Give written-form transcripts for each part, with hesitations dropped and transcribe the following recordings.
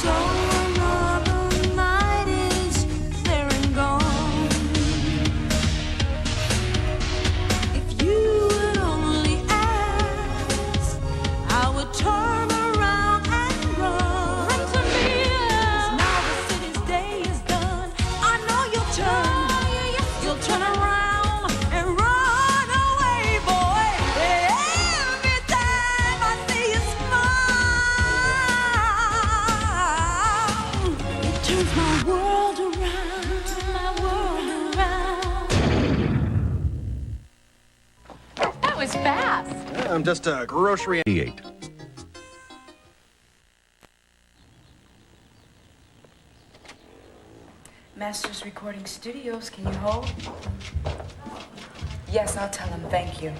another night is there and gone. If you would only ask, I would turn around and run. Run to me, 'cause now the city's day is done. I know you'll turn around and run away, boy. Every time I see you smile, it turns my world around. That was fast. I'm just a grocery. 8. Masters Recording Studios, can you hold? Yes, I'll tell him, thank you.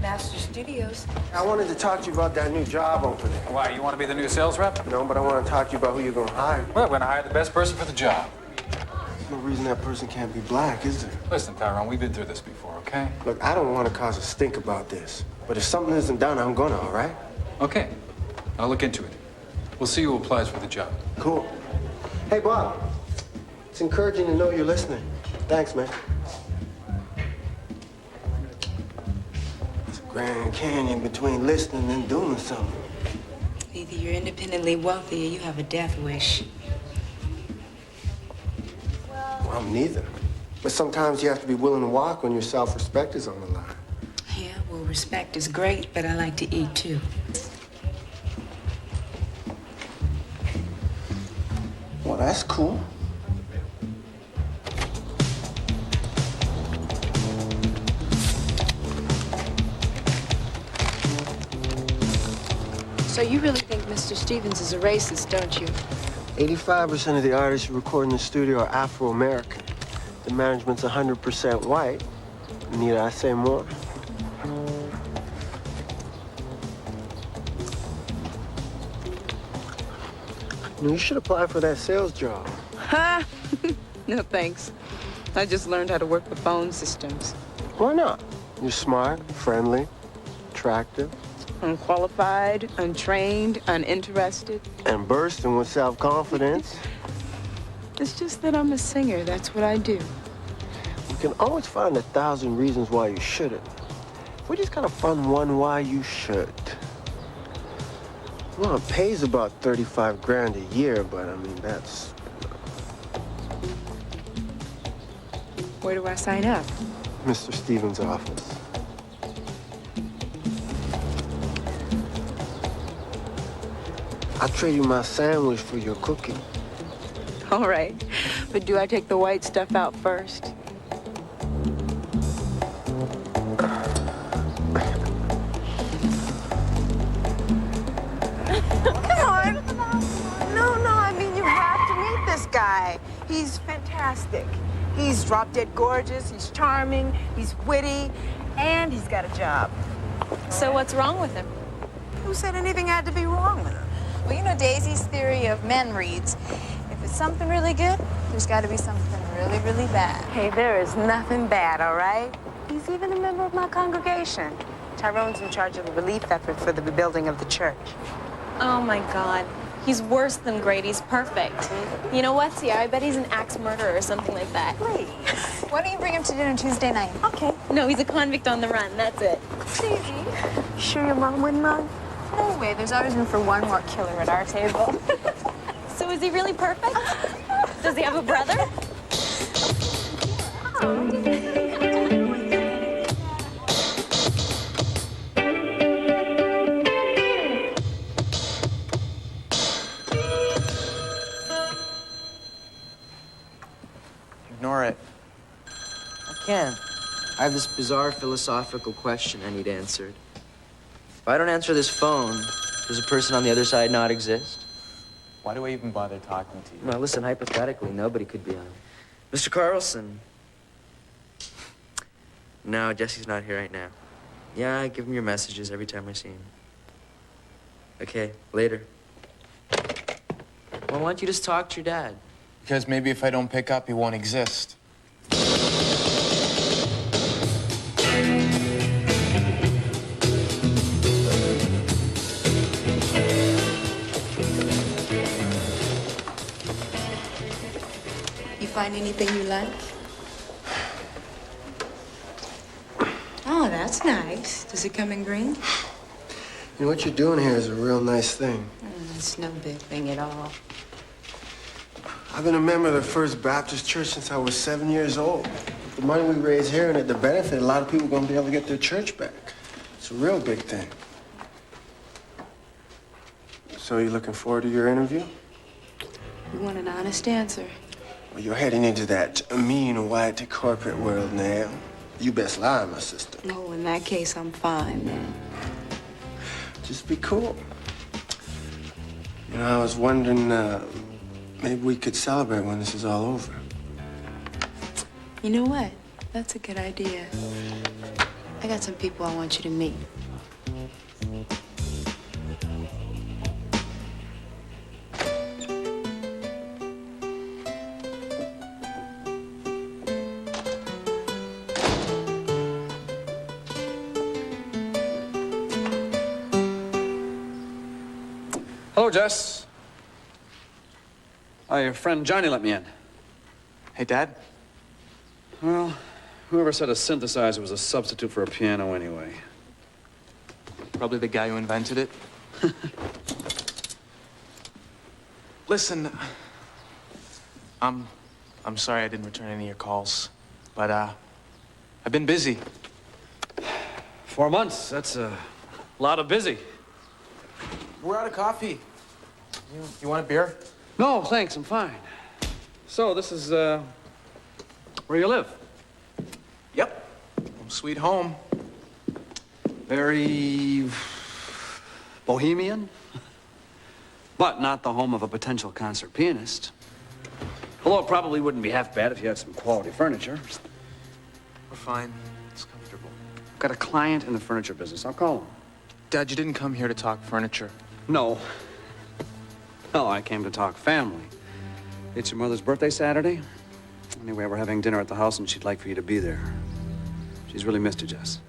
Master Studios. I wanted to talk to you about that new job opening. Why, you want to be the new sales rep? No, but I want to talk to you about who you're going to hire. Well, we're going to hire the best person for the job. There's no reason that person can't be black, is there? Listen, Tyrone, we've been through this before, okay? Look, I don't want to cause a stink about this, but if something isn't done, I'm gonna, all right? Okay, I'll look into it. We'll see who applies for the job. Cool. Hey, Bob, it's encouraging to know you're listening. Thanks, man. It's a grand canyon between listening and doing something. Either you're independently wealthy or you have a death wish. Well, I'm neither. But sometimes you have to be willing to walk when your self-respect is on the line. Yeah, well, respect is great, but I like to eat too. Well, that's cool. So you really think Mr. Stevens is a racist, don't you? 85% of the artists who record in the studio are Afro-American. The management's 100% white. Need I say more? You should apply for that sales job. Ha! No, thanks. I just learned how to work the phone systems. Why not? You're smart, friendly, attractive. Unqualified, untrained, uninterested. And bursting with self-confidence. It's just that I'm a singer. That's what I do. You can always find 1,000 reasons why you shouldn't. We just gotta find one why you should. Well, it pays about 35 grand a year, but I mean, that's... Where do I sign up? Mr. Stevens' office. I'll trade you my sandwich for your cookie. All right. But do I take the white stuff out first? Guy. He's fantastic. He's drop-dead gorgeous, he's charming, he's witty, and he's got a job. So what's wrong with him? Who said anything had to be wrong with him? Well, you know, Daisy's theory of men reads, if it's something really good, there's got to be something really, really bad. Hey, there is nothing bad, all right? He's even a member of my congregation. Tyrone's in charge of the relief effort for the rebuilding of the church. Oh, my God. He's worse than great. He's perfect. You know what, Tia? I bet he's an axe murderer or something like that. Please. Why don't you bring him to dinner Tuesday night? Okay. No, he's a convict on the run. That's it. Daisy. You sure your mom wouldn't mind? No way. There's always room for one more killer at our table. So is he really perfect? Does he have a brother? Ignore it. I can't. I have this bizarre philosophical question I need answered. If I don't answer this phone, does a person on the other side not exist? Why do I even bother talking to you? Well, listen, hypothetically, nobody could be on. Mr. Carlson. No, Jesse's not here right now. Yeah, I give him your messages every time I see him. Okay, later. Well, why don't you just talk to your dad? Because maybe if I don't pick up, he won't exist. find anything you like? Oh, that's nice. Does it come in green? You know, what you're doing here is a real nice thing. It's no big thing at all. I've been a member of the First Baptist Church since I was 7 years old. The money we raise here and at the benefit, a lot of people are going to be able to get their church back. It's a real big thing. So you looking forward to your interview? We want an honest answer. Well, you're heading into that mean white corporate world now. You best lie, my sister. No, in that case, I'm fine, man. Just be cool. You know, I was wondering, maybe we could celebrate when this is all over. You know what? That's a good idea. I got some people I want you to meet. Hello, Jess. Your friend Johnny let me in. Hey, Dad. Well, whoever said a synthesizer was a substitute for a piano anyway. Probably the guy who invented it. Listen, I'm sorry I didn't return any of your calls, but I've been busy. 4 months, that's a lot of busy. We're out of coffee. You want a beer? No, thanks, I'm fine. So, this is, where you live? Yep. Sweet home. Very bohemian, but not the home of a potential concert pianist. Although it probably wouldn't be half bad if you had some quality furniture. We're fine. It's comfortable. I've got a client in the furniture business. I'll call him. Dad, you didn't come here to talk furniture. No. No, I came to talk family. It's your mother's birthday Saturday. Anyway, we're having dinner at the house, and she'd like for you to be there. She's really missed you, Jess.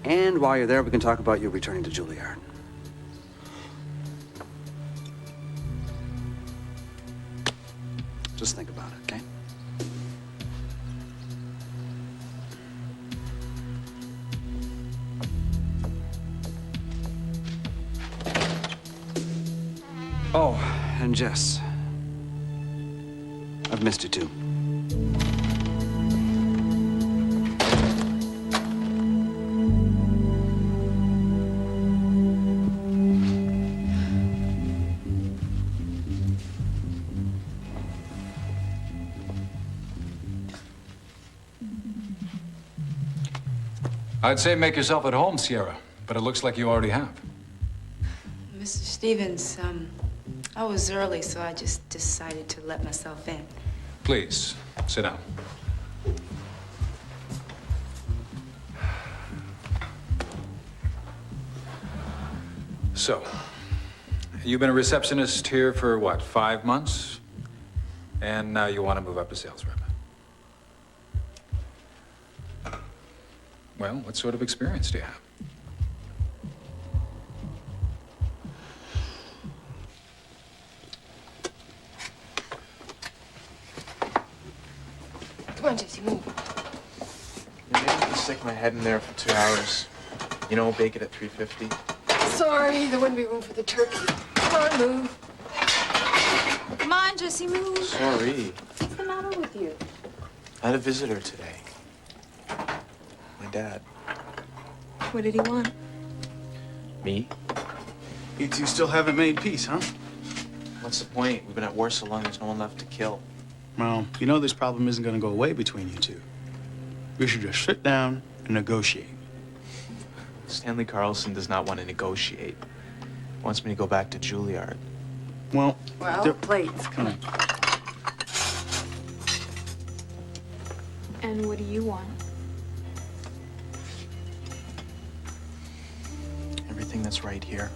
And while you're there, we can talk about you returning to Juilliard. Just think about it, okay? Oh, and Jess, I've missed you too. I'd say make yourself at home, Sierra, but it looks like you already have. Mr. Stevens, I was early, so I just decided to let myself in. Please, sit down. So, you've been a receptionist here for, what, 5 months? And now you want to move up to sales rep. Well, what sort of experience do you have? Come on, Jesse, move. Maybe I can stick my head in there for 2 hours. You know, bake it at 350. Sorry, there wouldn't be room for the turkey. Come on, move. Come on, Jesse, move. Sorry. What's the matter with you? I had a visitor today. My dad. What did he want? Me? You two still haven't made peace, huh? What's the point? We've been at war so long, there's no one left to kill. Well, you know this problem isn't going to go away between you two. We should just sit down and negotiate. Stanley Carlson does not want to negotiate. He wants me to go back to Juilliard. Well, plates. come on. And what do you want? Everything that's right here.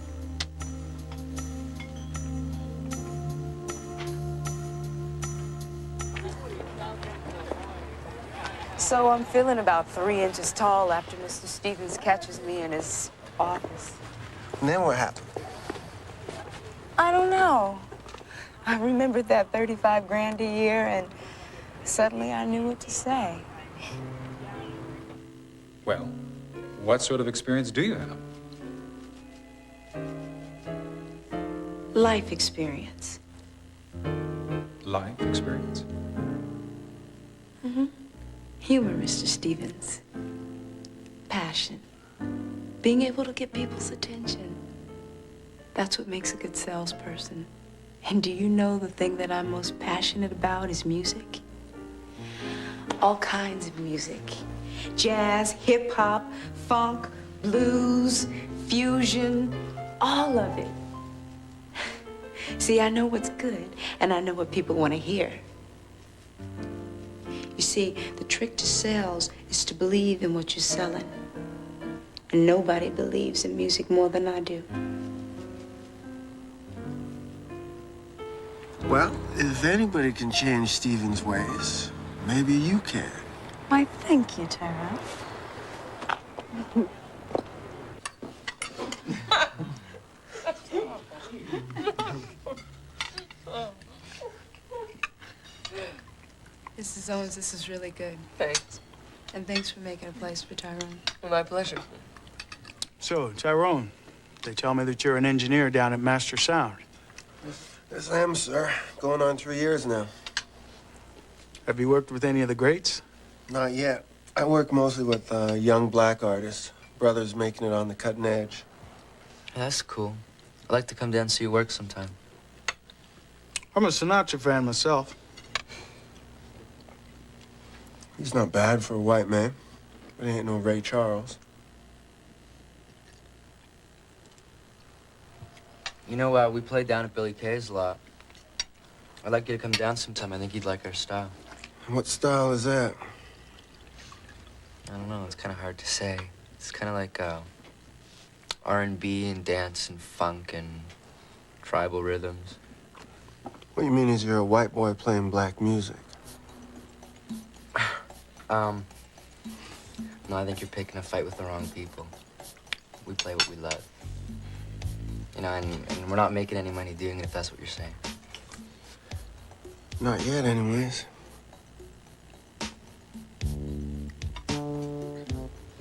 So I'm feeling about 3 inches tall after Mr. Stevens catches me in his office. And then what happened? I don't know. I remembered that 35 grand a year, and suddenly I knew what to say. Well, what sort of experience do you have? Life experience. Life experience? Mm-hmm. Humor, Mr. Stevens. Passion. Being able to get people's attention. That's what makes a good salesperson. And do you know the thing that I'm most passionate about is music? All kinds of music. Jazz, hip-hop, funk, blues, fusion, all of it. See, I know what's good, and I know what people want to hear. You see, the trick to sales is to believe in what you're selling. And nobody believes in music more than I do. Well, if anybody can change Stephen's ways, maybe you can. Why, thank you, Tyrone. Mrs. Owens, this is really good. Thanks. And thanks for making a place for Tyrone. My pleasure. So, Tyrone, they tell me that you're an engineer down at Master Sound. Yes, I am, sir. Going on 3 years now. Have you worked with any of the greats? Not yet. I work mostly with young black artists, brothers making it on the cutting edge. That's cool. I'd like to come down and see you work sometime. I'm a Sinatra fan myself. He's not bad for a white man, but he ain't no Ray Charles. You know, we played down at Billy Kay's a lot. I'd like you to come down sometime. I think you'd like our style. What style is that? I don't know. It's kind of hard to say. It's kind of like R&B and dance and funk and tribal rhythms. What you mean is you're a white boy playing black music? No, I think you're picking a fight with the wrong people. We play what we love. You know, and we're not making any money doing it, if that's what you're saying. Not yet, anyways.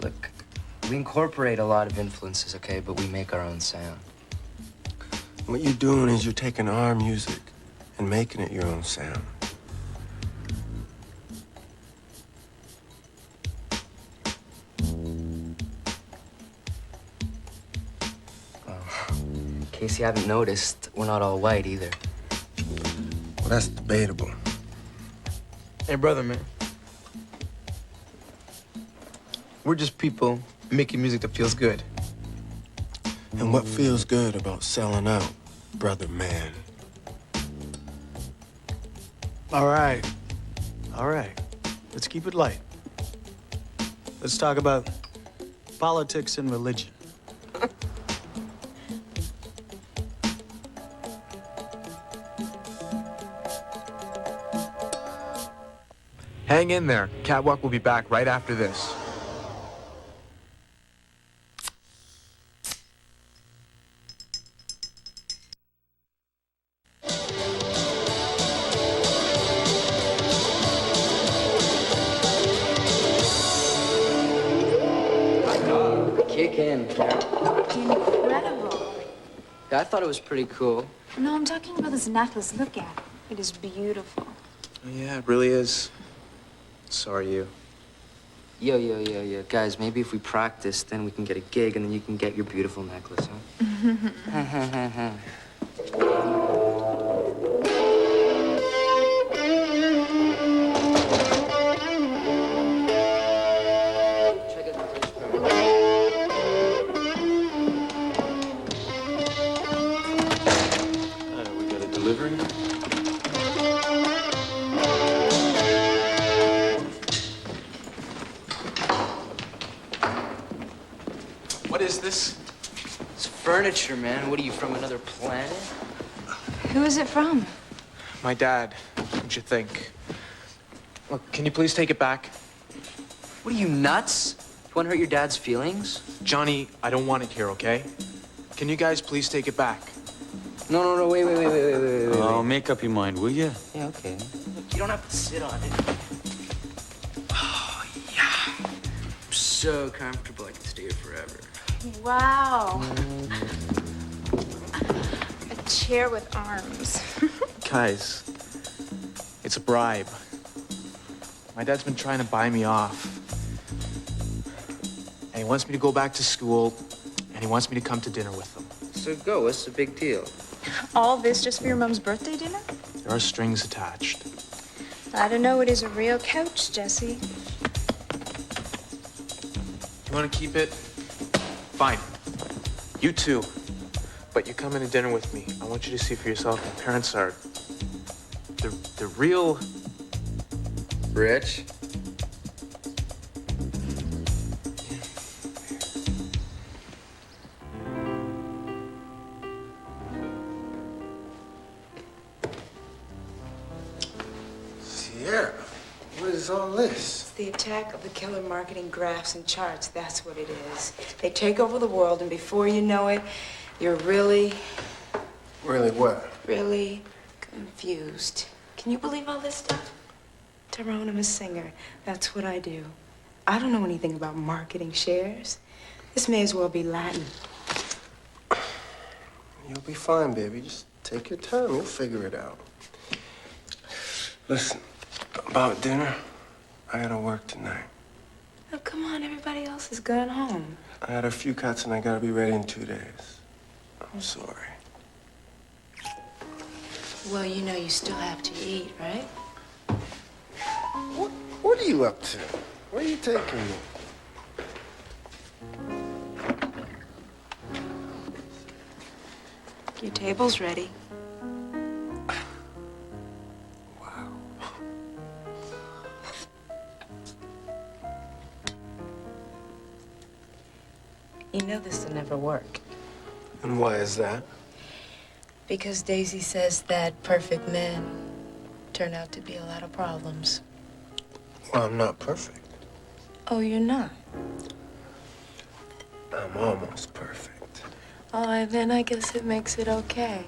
Look, we incorporate a lot of influences, okay, but we make our own sound. What you're doing is you're taking our music and making it your own sound. In case you haven't noticed, we're not all white either. Well, that's debatable. Hey, brother, man. We're just people making music that feels good. And what feels good about selling out, brother man? All right. All right. Let's keep it light. Let's talk about politics and religion. Hang in there. Catwalk will be back right after this. Kick in. Incredible. Yeah, I thought it was pretty cool. No, I'm talking about this necklace. Look at it. It is beautiful. Yeah, it really is. Sorry, you. Yo. Guys, maybe if we practice, then we can get a gig, and then you can get your beautiful necklace, huh? We got a delivery? What is this? It's furniture, man. What are you, from another planet? Who is it from? My dad. What'd you think? Look, can you please take it back? What are you, nuts? You want to hurt your dad's feelings? Johnny, I don't want it here, okay? Can you guys please take it back? No, wait. Oh, make up your mind, will you? Yeah, okay. Look, you don't have to sit on it. Oh, yeah. I'm so comfortable I can stay here forever. Wow. A chair with arms. Guys, it's a bribe. My dad's been trying to buy me off. And he wants me to go back to school, and he wants me to come to dinner with him. So go, what's the big deal? All this just for your mom's birthday dinner? There are strings attached. I don't know. It is a real couch, Jesse. You want to keep it? Fine. You too. But you're coming to dinner with me. I want you to see for yourself. My parents are... They're real... Rich? Sierra, what is all this? It's the attack of the killer marketing graphs and charts. That's what it is. They take over the world, and before you know it, you're really What? really confused. Can you believe all this stuff? Tyrone, I'm a singer. That's what I do. I don't know anything about marketing shares. This may as well be Latin. You'll be fine, baby. Just take your time. You'll figure it out. Listen, about dinner, I gotta work tonight. Oh, come on. Everybody else is going home. I had a few cuts and I gotta be ready in 2 days. I'm sorry. Well, you know you still have to eat, right? What are you up to? Where are you taking me? Your table's ready. Wow. You know this will never work. And why is that? Because Daisy says that perfect men turn out to be a lot of problems. Well, I'm not perfect. Oh, you're not? I'm almost perfect. Oh, then I guess it makes it okay.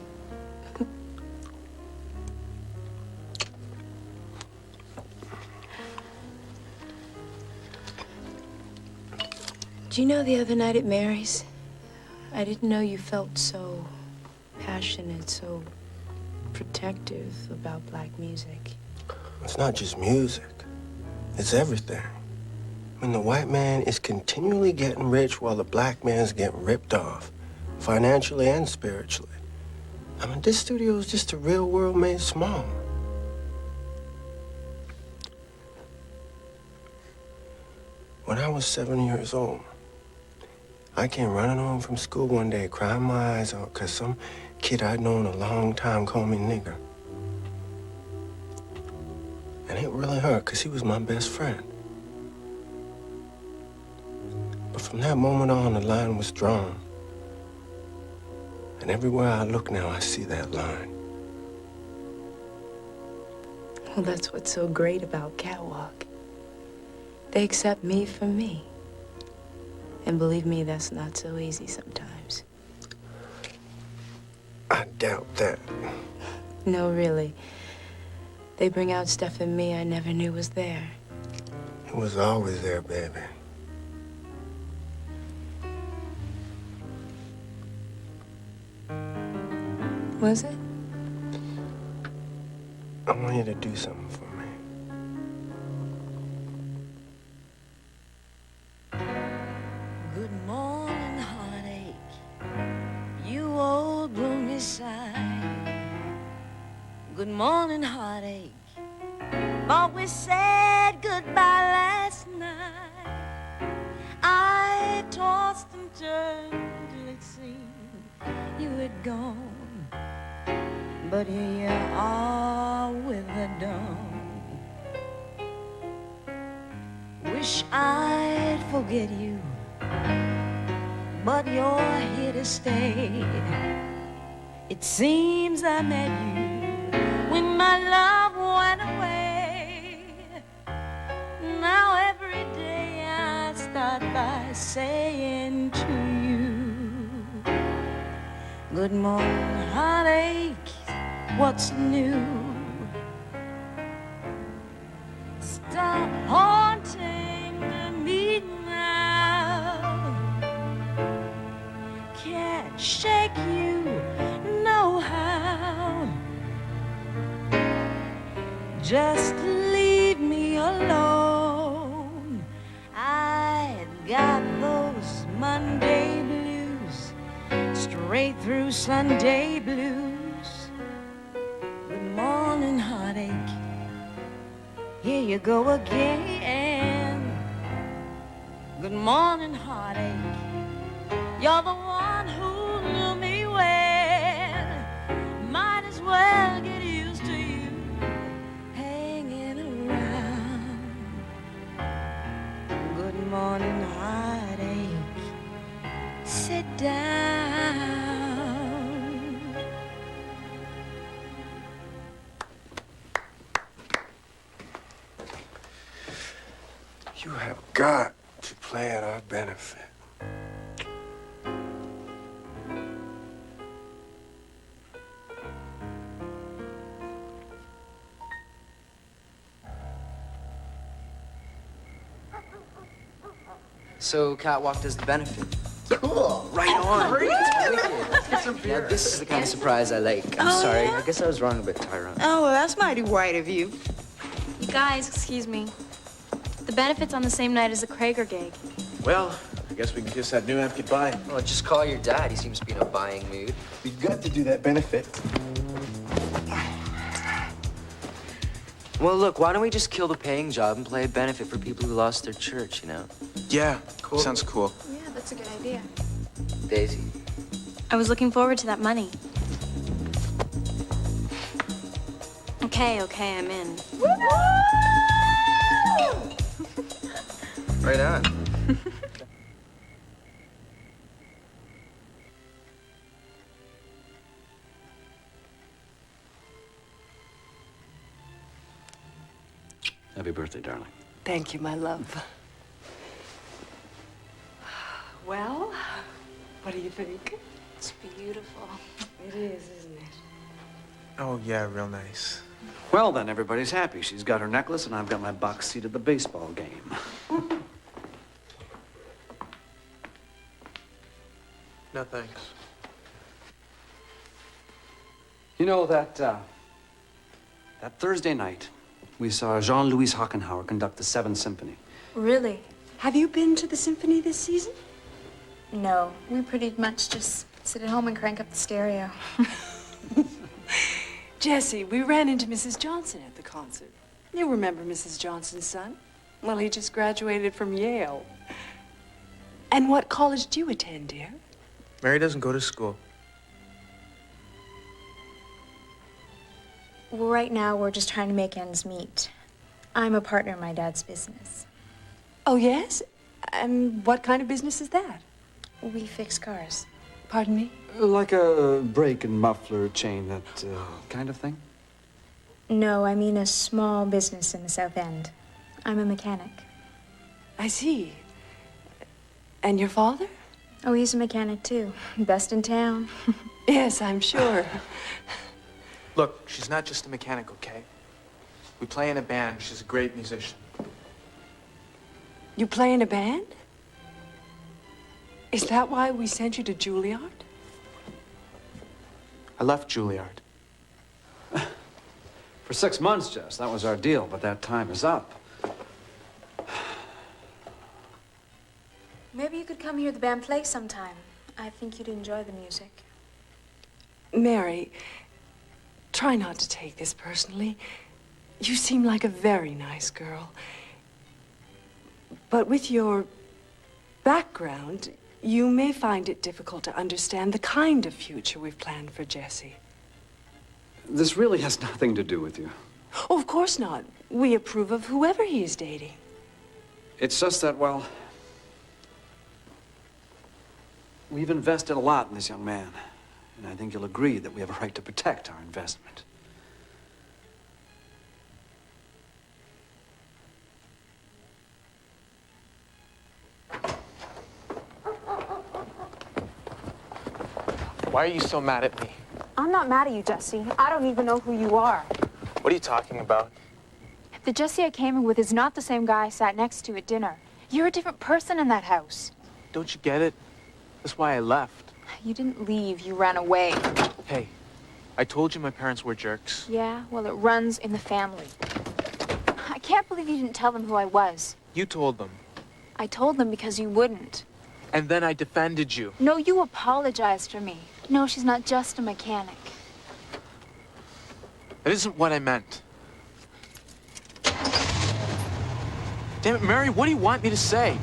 Do you know the other night at Mary's, I didn't know you felt so passionate, so protective about black music. It's not just music. It's everything. I mean, the white man is continually getting rich while the black man's getting ripped off, financially and spiritually. I mean, this studio is just a real world made small. When I was 7 years old, I came running home from school one day crying my eyes out because some kid I'd known a long time called me nigger. And it really hurt because he was my best friend. But from that moment on, the line was drawn. And everywhere I look now, I see that line. Well, that's what's so great about Catwalk. They accept me for me. And believe me, that's not so easy sometimes. I doubt that. No, really. They bring out stuff in me I never knew was there. It was always there, baby. Was it? I want you to do something for me. Good morning, heartache. You old gloomy sigh. Good morning, heartache. But we said goodbye last night. I tossed and turned till it seemed you had gone. But here you are with the dawn. Wish I'd forget you, but you're here to stay. It seems I met you when my love went away. Now every day I start by saying to you, good morning, heartache. what's new. Stop haunting me now. Can't shake you no how. Just leave me alone. I got those Monday blues, straight through Sunday blues. Good morning, heartache. Here you go again. Good morning, heartache. You're the one who knew me well. Might as well get used to you hanging around. Good morning, heartache. Sit down. You have got to play at our benefit. So Catwalk does the benefit. Cool. Right on. Great. Let's get some beer. Yeah, this is the kind of surprise I like. I'm sorry. yeah? I guess I was wrong about Tyrone. Oh, well, that's mighty white of you. You guys, excuse me. The benefit's on the same night as the Krager gig. Well, I guess we can kiss that new amp goodbye. Well, just call your dad. He seems to be in a buying mood. We got to do that benefit. Well, look, why don't we just kill the paying job and play a benefit for people who lost their church, you know? Yeah, cool. Sounds cool. Yeah, that's a good idea. Daisy. I was looking forward to that money. Okay, I'm in. Right on. Happy birthday, darling. Thank you, my love. Well, what do you think? It's beautiful. It is, isn't it? Oh, yeah, real nice. Well, then, everybody's happy. She's got her necklace, and I've got my box seat at the baseball game. No, thanks. You know, that Thursday night, we saw Jean-Louis Hockenhauer conduct the Seventh Symphony. Really? Have you been to the symphony this season? No, we pretty much just sit at home and crank up the stereo. Jessie, we ran into Mrs. Johnson at the concert. You remember Mrs. Johnson's son? Well, he just graduated from Yale. And what college do you attend, dear? Mary doesn't go to school. Well, right now, we're just trying to make ends meet. I'm a partner in my dad's business. Oh, yes? And what kind of business is that? We fix cars. Pardon me? Like a brake and muffler chain, that kind of thing? No, I mean a small business in the South End. I'm a mechanic. I see. And your father? Oh, he's a mechanic, too. Best in town. Yes, I'm sure. Look, she's not just a mechanic, okay? We play in a band. She's a great musician. You play in a band? Is that why we sent you to Juilliard? I left Juilliard. For 6 months, Jess. That was our deal, but that time is up. Maybe you could come hear the band play sometime. I think you'd enjoy the music. Mary, try not to take this personally. You seem like a very nice girl. But with your background, you may find it difficult to understand the kind of future we've planned for Jessie. This really has nothing to do with you. Oh, of course not. We approve of whoever he is dating. It's just that, well, we've invested a lot in this young man. And I think you'll agree that we have a right to protect our investment. Why are you so mad at me? I'm not mad at you, Jesse. I don't even know who you are. What are you talking about? The Jesse I came in with is not the same guy I sat next to at dinner. You're a different person in that house. Don't you get it? That's why I left. You didn't leave, you ran away. Hey, I told you my parents were jerks. Yeah, well, it runs in the family. I can't believe you didn't tell them who I was. You told them. I told them because you wouldn't. And then I defended you. No, you apologized for me. No, she's not just a mechanic. That isn't what I meant. Damn it, Mary, what do you want me to say?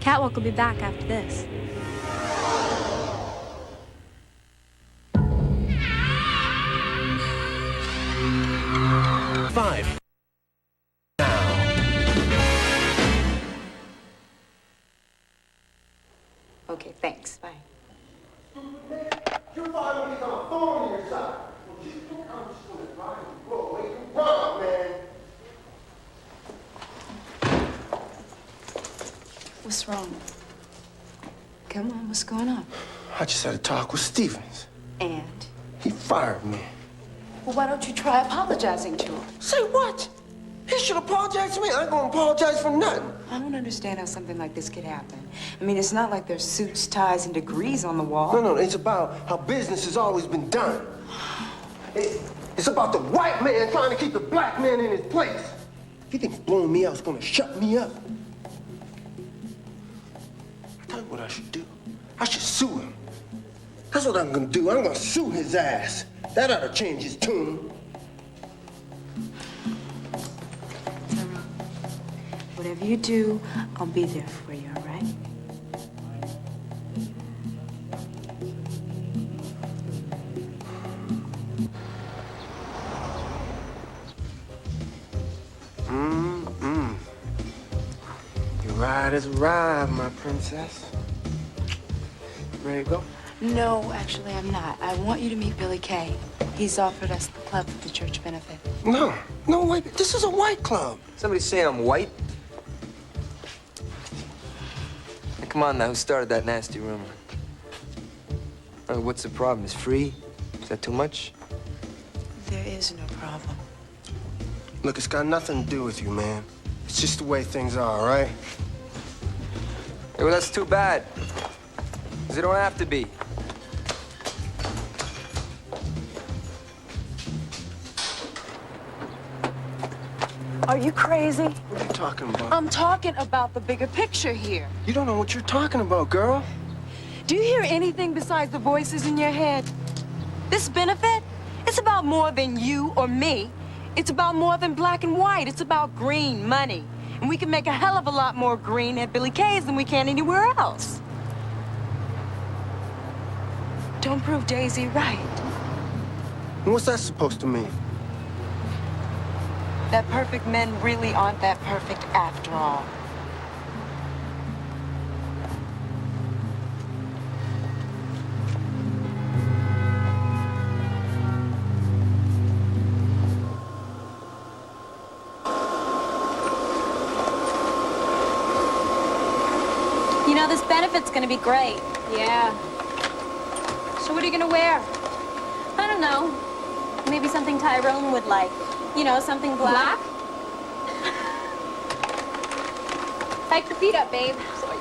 Catwalk will be back after this. Five. Okay, thanks. Bye. You finally got a phone on your side. Well, you think I'm just gonna drive you away? You wrong, man. What's wrong? Come on, what's going on? I just had a talk with Stevens. And? He fired me. Well, why don't you try apologizing to him? Say what? He should apologize to me. I ain't gonna apologize for nothing. I don't understand how something like this could happen. I mean, it's not like there's suits, ties, and degrees on the wall. No, it's about how business has always been done. It's about the white man trying to keep the black man in his place. If he thinks blowing me out is gonna shut me up, I'll tell you what I should do. I should sue him. That's what I'm gonna do. I'm gonna sue his ass. That ought to change his tune. Tyrone, whatever you do, I'll be there for you, all right? Your ride has arrived, my princess. Ready to go? No, actually, I'm not. I want you to meet Billy Kay. He's offered us the club for the church benefit. No, wait. This is a white club. Somebody say I'm white? Hey, come on now, who started that nasty rumor? What's the problem? Is free? Is that too much? There is no problem. Look, it's got nothing to do with you, man. It's just the way things are, all right? Hey, well, that's too bad. 'Cause they don't have to be. Are you crazy? What are you talking about? I'm talking about the bigger picture here. You don't know what you're talking about, girl. Do you hear anything besides the voices in your head? This benefit, it's about more than you or me. It's about more than black and white. It's about green money. And we can make a hell of a lot more green at Billy Kay's than we can anywhere else. Don't prove Daisy right. And what's that supposed to mean? That perfect men really aren't that perfect after all. You know, this benefit's gonna be great. Yeah. So what are you gonna wear? I don't know. Maybe something Tyrone would like. You know, something black. Hike your feet up, babe. Sorry.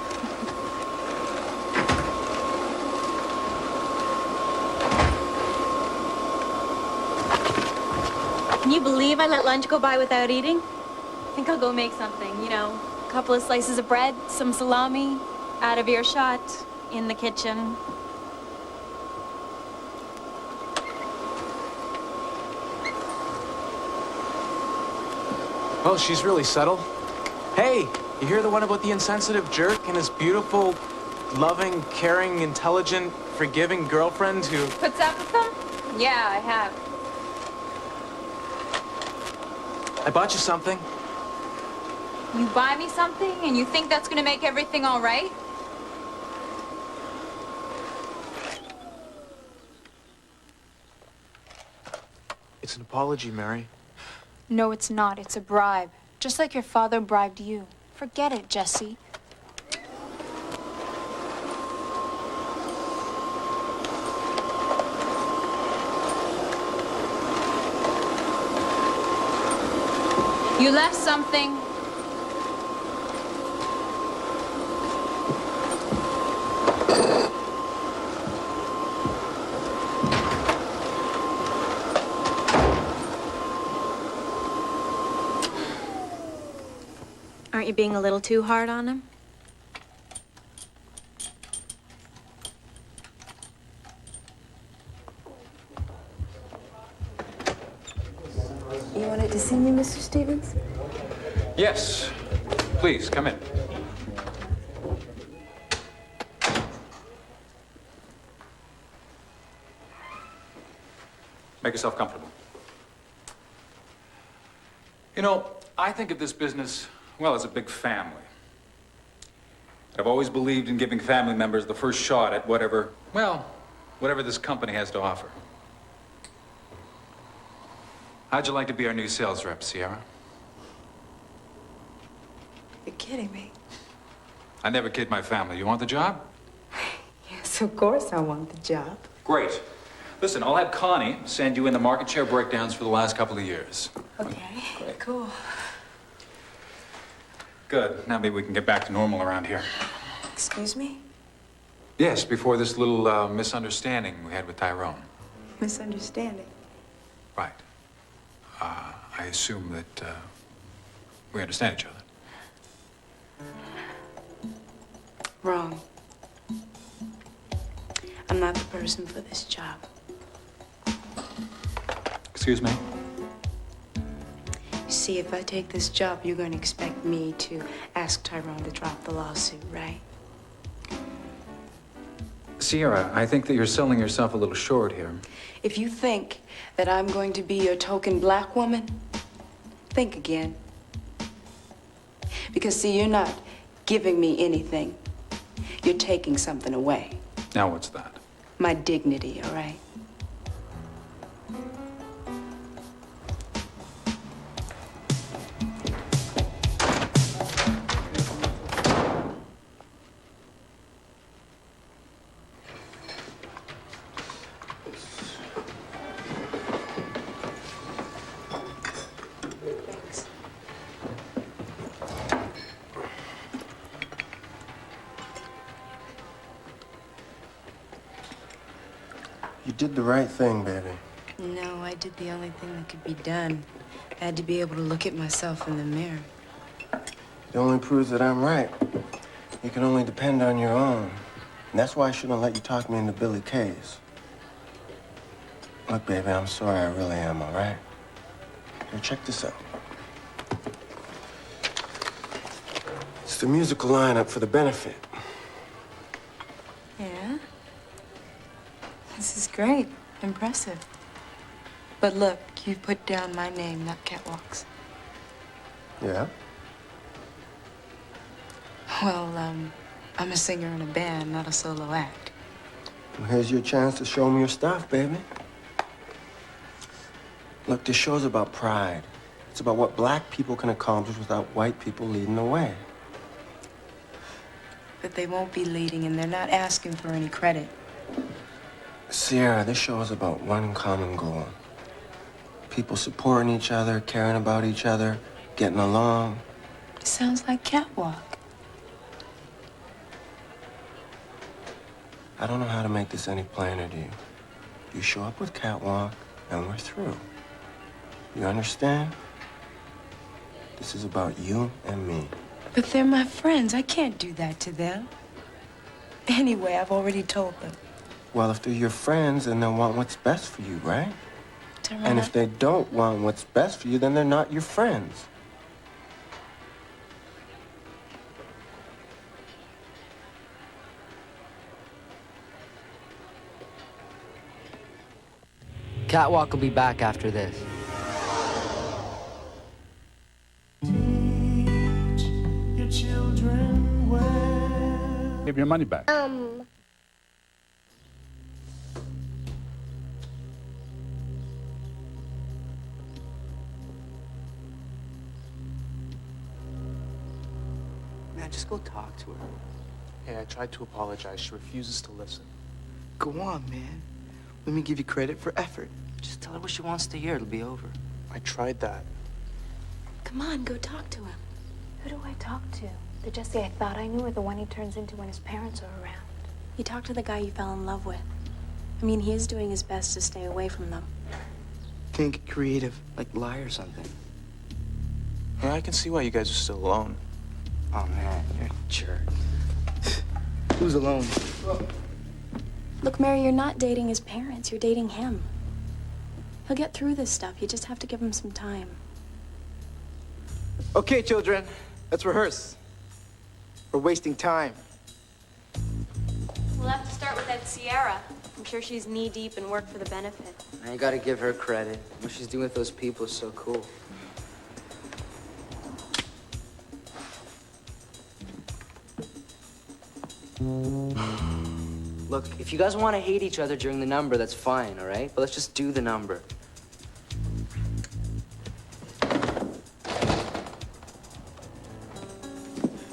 Can you believe I let lunch go by without eating? I think I'll go make something, you know, a couple of slices of bread, some salami, out of earshot, in the kitchen. Well, she's really subtle. Hey, you hear the one about the insensitive jerk and his beautiful, loving, caring, intelligent, forgiving girlfriend who... Puts up with them? Yeah, I have. I bought you something. You buy me something and you think that's gonna make everything all right? It's an apology, Mary. No, it's not. It's a bribe. Just like your father bribed you. Forget it, Jesse. You left something. Aren't you being a little too hard on him? You wanted to see me, Mr. Stevens? Yes. Please, come in. Make yourself comfortable. You know, I think of this business, well, as a big family. I've always believed in giving family members the first shot at whatever this company has to offer. How'd you like to be our new sales rep, Sierra? You're kidding me. I never kid my family. You want the job? Yes, of course I want the job. Great. Listen, I'll have Connie send you in the market share breakdowns for the last couple of years. Okay, Great. cool. Good. Now maybe we can get back to normal around here. Excuse me? Yes, before this little misunderstanding we had with Tyrone. Misunderstanding. Right. I assume that we understand each other. Wrong. I'm not the person for this job. Excuse me? You see, if I take this job, you're going to expect me to ask Tyrone to drop the lawsuit, right? Sierra, I think that you're selling yourself a little short here. If you think that I'm going to be your token black woman, think again. Because, see, you're not giving me anything. You're taking something away. Now what's that? My dignity, all right? You did the right thing, baby. No, I did the only thing that could be done. I had to be able to look at myself in the mirror. It only proves that I'm right. You can only depend on your own. And that's why I shouldn't have let you talk me into Billy Kay's. Look, baby, I'm sorry, I really am, all right? Here, check this out. It's the musical lineup for the benefit. Yeah? This is great. Impressive. But look, you put down my name, not Catwalk's. Yeah? Well, I'm a singer in a band, not a solo act. Well, here's your chance to show me your stuff, baby. Look, this show's about pride. It's about what black people can accomplish without white people leading the way. But they won't be leading, and they're not asking for any credit. Sierra, this show is about one common goal. People supporting each other, caring about each other, getting along. It sounds like Catwalk. I don't know how to make this any plainer to you. You show up with Catwalk, and we're through. You understand? This is about you and me. But they're my friends. I can't do that to them. Anyway, I've already told them. Well, if they're your friends, then they'll want what's best for you, right? Tyrone, And if they don't want what's best for you, then they're not your friends. Catwalk will be back after this. Give your money back. Man, just go talk to her. Hey, I tried to apologize. She refuses to listen. Go on, man. Let me give you credit for effort. Just tell her what she wants to hear. It'll be over. I tried that. Come on, go talk to him. Who do I talk to? The Jesse I thought I knew, or the one he turns into when his parents are around? You talk to the guy you fell in love with. I mean, he is doing his best to stay away from them. Think creative, like lie or something. Yeah, I can see why you guys are still alone. Oh, man, you're a jerk. Who's alone? Look, Mary, you're not dating his parents. You're dating him. He'll get through this stuff. You just have to give him some time. Okay, children, let's rehearse. We're wasting time. We'll have to start with that Sierra. I'm sure she's knee-deep in work for the benefit. I gotta give her credit. What she's doing with those people is so cool. Look, if you guys want to hate each other during the number, that's fine, all right? But let's just do the number.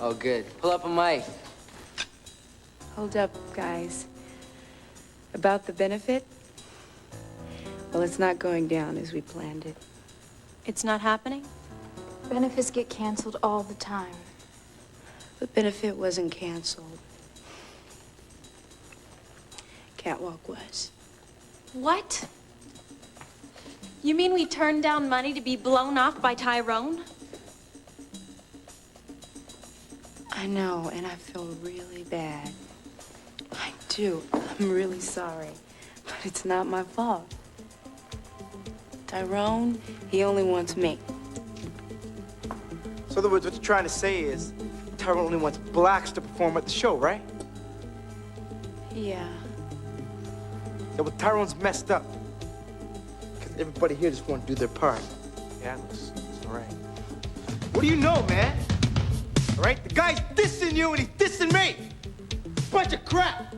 Oh, good. Pull up a mic. Hold up, guys. About the benefit? Well, it's not going down as we planned it. It's not happening? Benefits get canceled all the time. The benefit wasn't canceled. Catwalk was. What? You mean we turned down money to be blown off by Tyrone? I know, and I feel really bad. I do. I'm really sorry. But it's not my fault. Tyrone, he only wants me. So in other words, what you're trying to say is Tyrone only wants blacks to perform at the show, right? Yeah. Yeah, well, Tyrone's messed up. Because everybody here just want to do their part. Yeah, it's all right. What do you know, man? All right? The guy's dissing you and he's dissing me. Bunch of crap.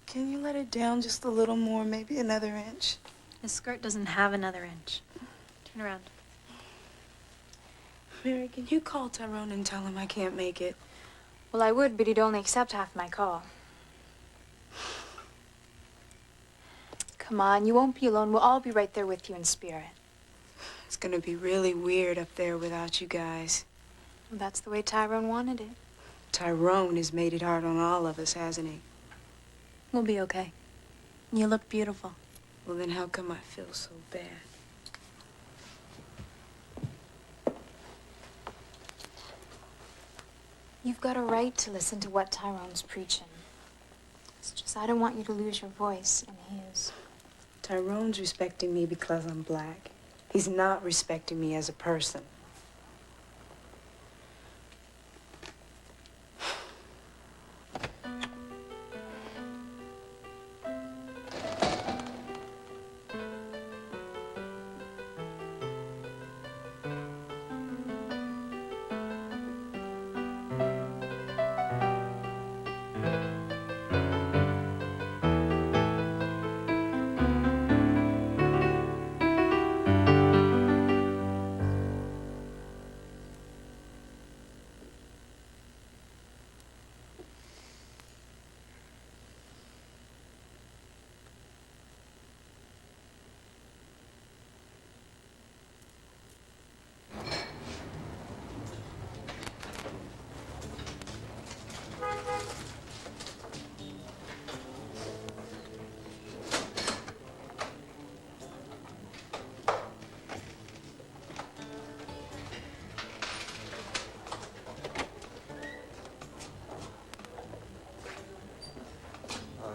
Can you let it down just a little more, maybe another inch? His skirt doesn't have another inch. Turn around. Mary, can you call Tyrone and tell him I can't make it? Well, I would, but he'd only accept half my call. Come on, you won't be alone. We'll all be right there with you in spirit. It's gonna be really weird up there without you guys. Well, that's the way Tyrone wanted it. Tyrone has made it hard on all of us, hasn't he? We'll be okay. You look beautiful. Well, then how come I feel so bad? You've got a right to listen to what Tyrone's preaching. It's just I don't want you to lose your voice in his. Tyrone's respecting me because I'm black. He's not respecting me as a person.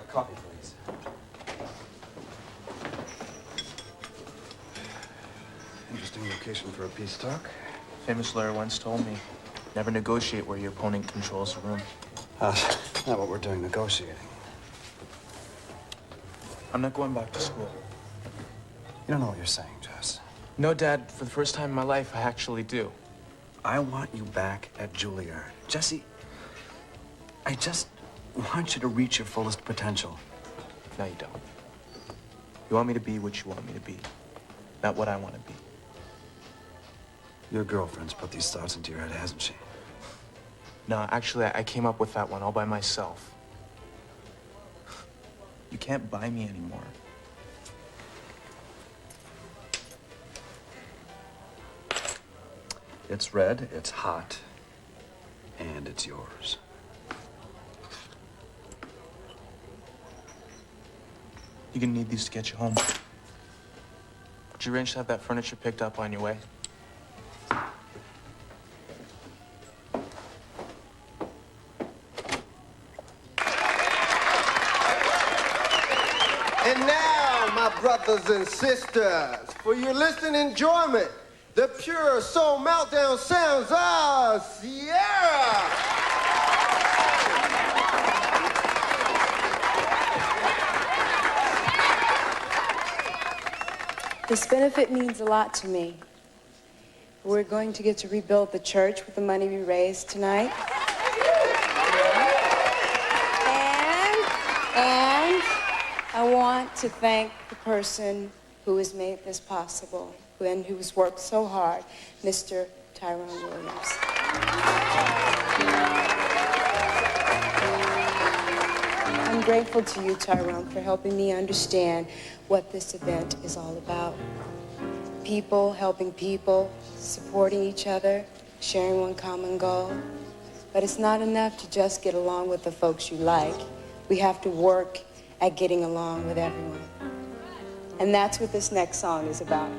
Coffee, please. Interesting location for a peace talk. Famous lawyer once told me, never negotiate where your opponent controls the room. Not what we're doing, negotiating. I'm not going back to school. You don't know what you're saying, Jess. No, Dad, for the first time in my life, I actually do. I want you back at Juilliard. Jesse, I just want you to reach your fullest potential. No, you don't. You want me to be what you want me to be, not what I want to be. Your girlfriend's put these thoughts into your head, hasn't she? No, actually, I came up with that one all by myself. You can't buy me anymore. It's red, it's hot, and it's yours. You're gonna need these to get you home. Would you arrange to have that furniture picked up on your way? And now, my brothers and sisters, for your listening enjoyment, the pure soul meltdown sounds of Sierra. This benefit means a lot to me. We're going to get to rebuild the church with the money we raised tonight. And I want to thank the person who has made this possible and who has worked so hard, Mr. Tyrone Williams. I'm grateful to you, Tyrone, for helping me understand what this event is all about. People helping people, supporting each other, sharing one common goal. But it's not enough to just get along with the folks you like. We have to work at getting along with everyone. And that's what this next song is about.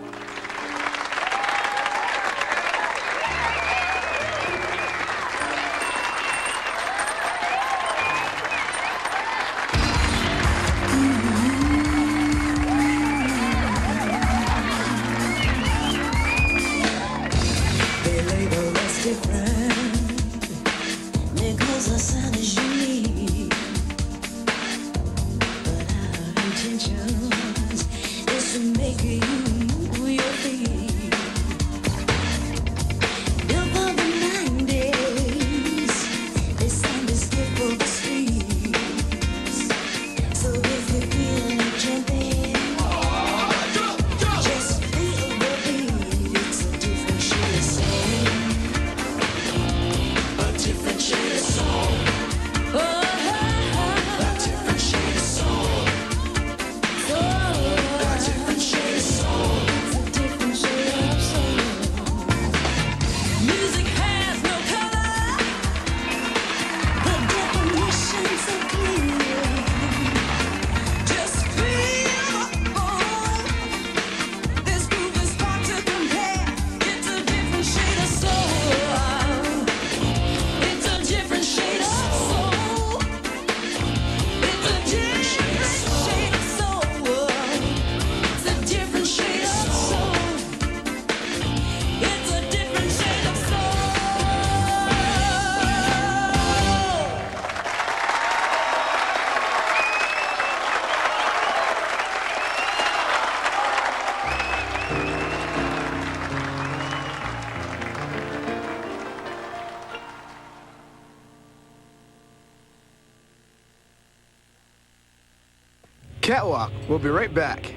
Catwalk. We'll be right back.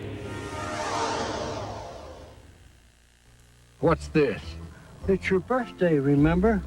What's this? It's your birthday, remember?